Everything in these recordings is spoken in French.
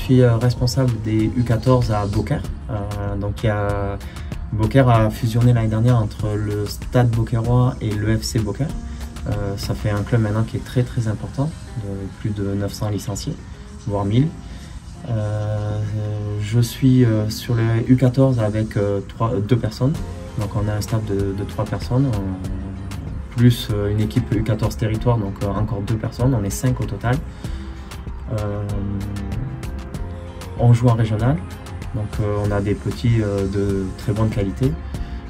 suis responsable des U14 à Beaucaire. Beaucaire a fusionné l'année dernière entre le Stade Beaucairois et le FC Beaucaire. Ça fait un club maintenant qui est très très important, de plus de 900 licenciés, voire 1000. Je suis sur le U14 avec 2 personnes, donc on a un staff de 3 personnes, plus une équipe U14 territoire, donc encore 2 personnes, on est 5 au total. On joue en régional, donc on a des petits de très bonne qualité.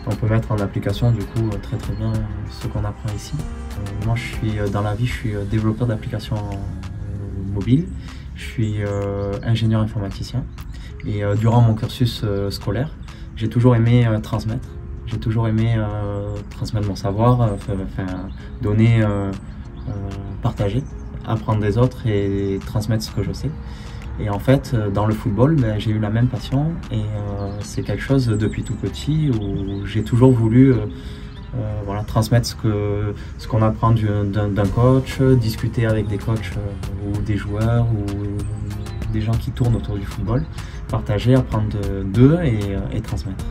On peut mettre en application du coup très bien ce qu'on apprend ici. Moi dans la vie je suis développeur d'applications mobiles, je suis ingénieur informaticien et durant mon cursus scolaire j'ai toujours aimé transmettre. J'ai toujours aimé transmettre mon savoir, donner, partager, apprendre des autres et transmettre ce que je sais. Et en fait, dans le football, j'ai eu la même passion et c'est quelque chose depuis tout petit où j'ai toujours voulu transmettre ce qu'on apprend d'un coach, discuter avec des coachs ou des joueurs ou des gens qui tournent autour du football, partager, apprendre d'eux et transmettre.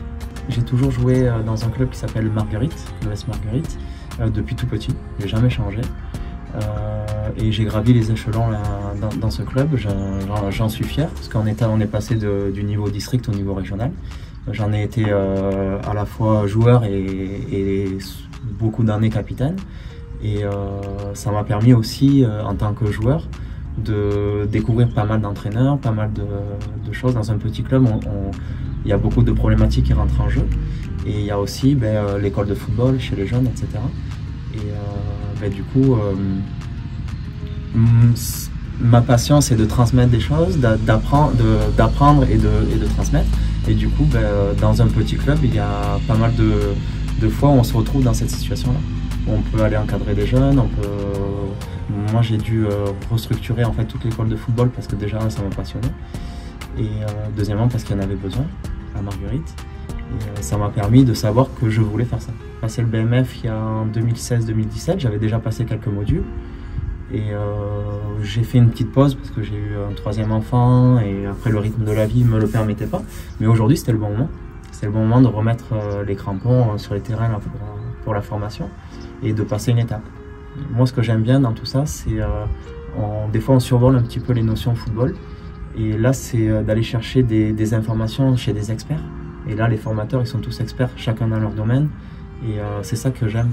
J'ai toujours joué dans un club qui s'appelle Marguerite, l'ES Marguerite, depuis tout petit, j'ai jamais changé. Et j'ai gravi les échelons là, dans ce club, j'en suis fier, parce qu'on est passé du niveau district au niveau régional. J'en ai été à la fois joueur et beaucoup d'années capitaine. Et ça m'a permis aussi, en tant que joueur, de découvrir pas mal d'entraîneurs, pas mal de choses. Dans un petit club, il y a beaucoup de problématiques qui rentrent en jeu. Et il y a aussi l'école de football chez les jeunes, etc. Et du coup, ma passion c'est de transmettre des choses, d'apprendre et de transmettre. Et du coup, dans un petit club, il y a pas mal de fois où on se retrouve dans cette situation-là. On peut aller encadrer des jeunes, moi j'ai dû restructurer en fait toute l'école de football parce que déjà ça m'a passionné. Et deuxièmement parce qu'il y en avait besoin à Marguerite. Et ça m'a permis de savoir que je voulais faire ça. Passé le BMF il y a en 2016-2017, j'avais déjà passé quelques modules. Et j'ai fait une petite pause parce que j'ai eu un 3e enfant et après le rythme de la vie ne me le permettait pas. Mais aujourd'hui c'était le bon moment. C'était le bon moment de remettre les crampons sur les terrains là, pour la formation et de passer une étape. Moi ce que j'aime bien dans tout ça, c'est des fois on survole un petit peu les notions football. Et là c'est d'aller chercher des informations chez des experts. Et là les formateurs ils sont tous experts, chacun dans leur domaine. Et c'est ça que j'aime.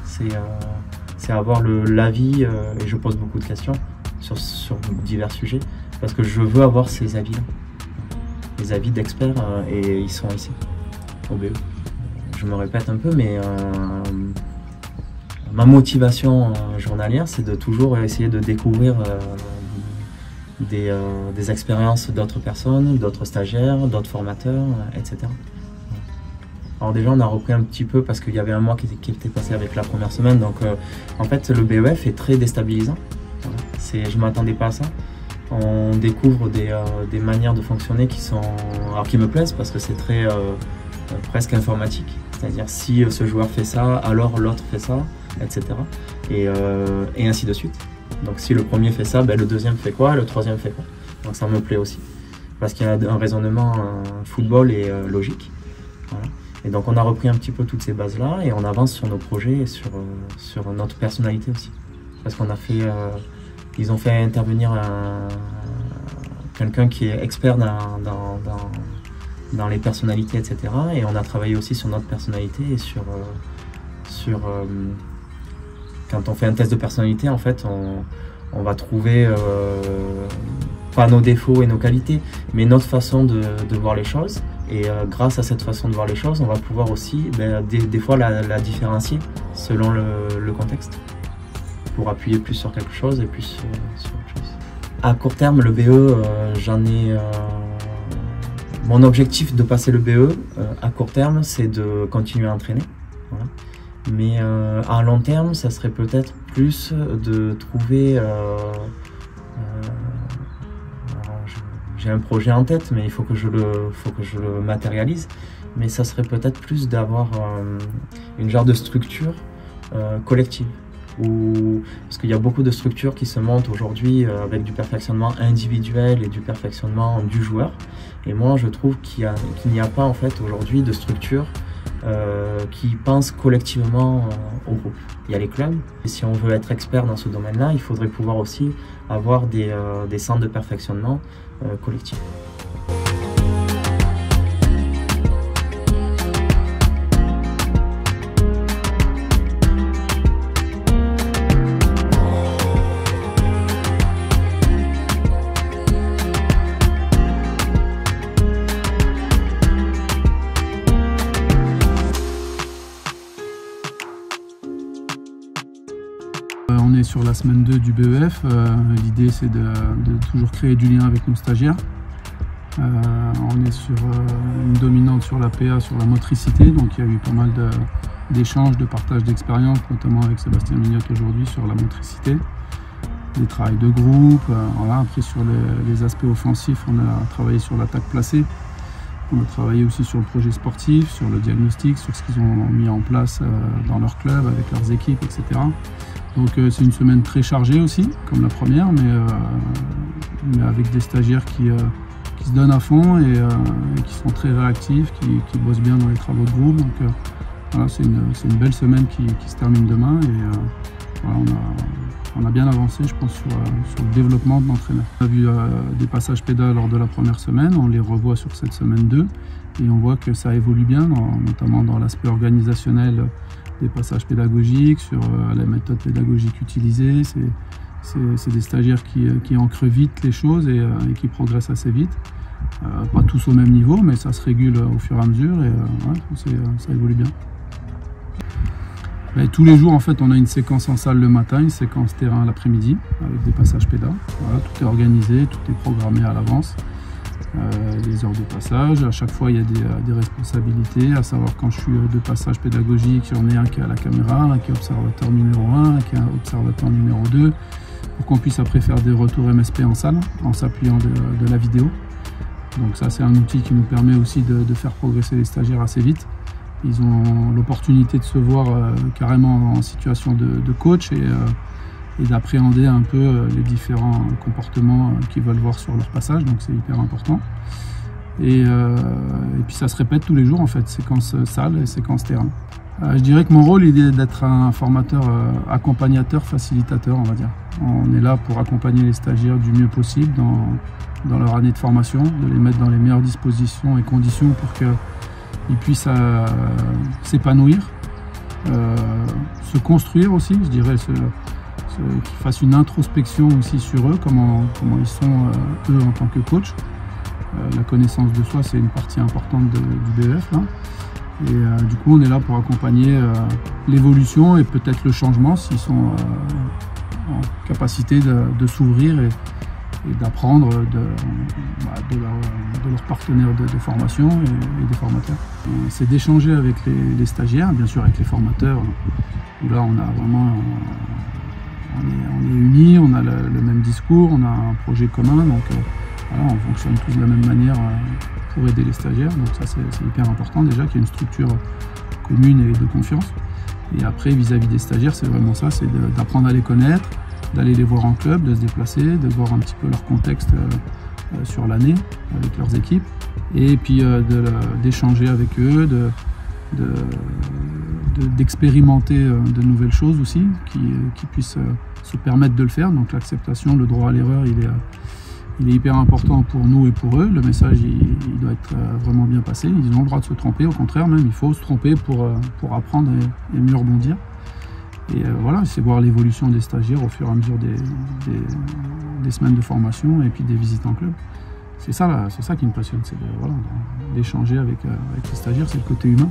C'est avoir l'avis, et je pose beaucoup de questions sur divers sujets, parce que je veux avoir ces avis-là, les avis d'experts, et ils sont ici, au BE. Je me répète un peu, mais ma motivation journalière, c'est de toujours essayer de découvrir des expériences d'autres personnes, d'autres stagiaires, d'autres formateurs, etc. Alors déjà on a repris un petit peu parce qu'il y avait un mois qui était passé avec la première semaine, donc en fait le BEF est très déstabilisant. Voilà. Je ne m'attendais pas à ça. On découvre des manières de fonctionner qui me plaisent parce que c'est très presque informatique. C'est-à-dire si ce joueur fait ça, alors l'autre fait ça, etc. Et ainsi de suite. Donc si le premier fait ça, le deuxième fait quoi, le troisième fait quoi. Donc ça me plaît aussi. Parce qu'il y a un raisonnement football et logique. Voilà. Et donc on a repris un petit peu toutes ces bases-là et on avance sur nos projets et sur notre personnalité aussi. Parce qu'on a fait, ils ont fait intervenir quelqu'un qui est expert dans les personnalités, etc. Et on a travaillé aussi sur notre personnalité et quand on fait un test de personnalité, en fait, on va trouver pas nos défauts et nos qualités, mais notre façon de voir les choses. Et grâce à cette façon de voir les choses, on va pouvoir aussi des fois la différencier selon le contexte, pour appuyer plus sur quelque chose et plus sur autre chose. À court terme, le BE, mon objectif de passer le BE à court terme, c'est de continuer à entraîner. Voilà. Mais à long terme, ça serait peut-être plus de trouver... j'ai un projet en tête, mais il faut que je le matérialise. Mais ça serait peut-être plus d'avoir une genre de structure collective. Parce qu'il y a beaucoup de structures qui se montent aujourd'hui avec du perfectionnement individuel et du perfectionnement du joueur. Et moi, je trouve qu'il n'y a pas en fait aujourd'hui de structure qui pensent collectivement au groupe. Il y a les clubs, et si on veut être expert dans ce domaine-là, il faudrait pouvoir aussi avoir des centres de perfectionnement collectifs. On est sur la semaine 2 du BEF. L'idée, c'est de toujours créer du lien avec nos stagiaires. On est sur une dominante sur la PA, sur la motricité, donc il y a eu pas mal d'échanges, de partage d'expérience, notamment avec Sébastien Mignotte aujourd'hui sur la motricité, des travails de groupe. Voilà. Après, sur les aspects offensifs, on a travaillé sur l'attaque placée. On a travaillé aussi sur le projet sportif, sur le diagnostic, sur ce qu'ils ont mis en place dans leur club, avec leurs équipes, etc. Donc c'est une semaine très chargée aussi, comme la première, mais avec des stagiaires qui se donnent à fond et qui sont très réactifs, qui bossent bien dans les travaux de groupe. Donc voilà, c'est une belle semaine qui se termine demain et voilà, on a bien avancé, je pense, sur le développement de l'entraîneur. On a vu des passages pédales lors de la première semaine, on les revoit sur cette semaine 2 et on voit que ça évolue bien, notamment dans l'aspect organisationnel des passages pédagogiques, sur la méthode pédagogique utilisée. C'est des stagiaires qui ancrent vite les choses et qui progressent assez vite. Pas tous au même niveau, mais ça se régule au fur et à mesure et ouais, ça évolue bien. Et tous les jours, en fait, on a une séquence en salle le matin, une séquence terrain l'après-midi, avec des passages pédales. Voilà, tout est organisé, tout est programmé à l'avance. Les heures de passage, à chaque fois il y a des responsabilités, à savoir quand je suis de passage pédagogique, il y en a un qui est à la caméra, un qui est observateur numéro 1, un qui est observateur numéro 2, pour qu'on puisse après faire des retours MSP en salle, en s'appuyant de la vidéo. Donc ça, c'est un outil qui nous permet aussi de faire progresser les stagiaires assez vite. Ils ont l'opportunité de se voir carrément en situation de coach et d'appréhender un peu les différents comportements qu'ils veulent voir sur leur passage, donc c'est hyper important. Et puis ça se répète tous les jours en fait, séquence salle et séquence terrain. Je dirais que mon rôle il est d'être un formateur accompagnateur, facilitateur on va dire. On est là pour accompagner les stagiaires du mieux possible dans leur année de formation, de les mettre dans les meilleures dispositions et conditions pour qu'ils puissent s'épanouir, se construire aussi, je dirais, qu'ils fassent une introspection aussi sur eux, comment ils sont eux en tant que coach. La connaissance de soi, c'est une partie importante du BEF. Là. Et du coup, on est là pour accompagner l'évolution et peut-être le changement s'ils sont en capacité de s'ouvrir et d'apprendre de leurs partenaires de formation et des formateurs. C'est d'échanger avec les stagiaires, bien sûr avec les formateurs, où là on a vraiment... On est unis, on a le même discours, on a un projet commun, donc voilà, on fonctionne tous de la même manière pour aider les stagiaires. Donc ça c'est hyper important déjà qu'il y ait une structure commune et de confiance. Et après vis-à-vis des stagiaires, c'est vraiment ça, c'est d'apprendre à les connaître, d'aller les voir en club, de se déplacer, de voir un petit peu leur contexte sur l'année avec leurs équipes, et puis d'échanger avec eux, d'expérimenter de nouvelles choses aussi, qui puissent se permettre de le faire. Donc l'acceptation, le droit à l'erreur, il est hyper important pour nous et pour eux. Le message, il doit être vraiment bien passé. Ils ont le droit de se tromper, au contraire même, il faut se tromper pour apprendre et mieux rebondir. Et voilà, c'est voir l'évolution des stagiaires au fur et à mesure des semaines de formation et puis des visites en club. C'est ça qui me passionne, c'est d'échanger avec les stagiaires, c'est le côté humain.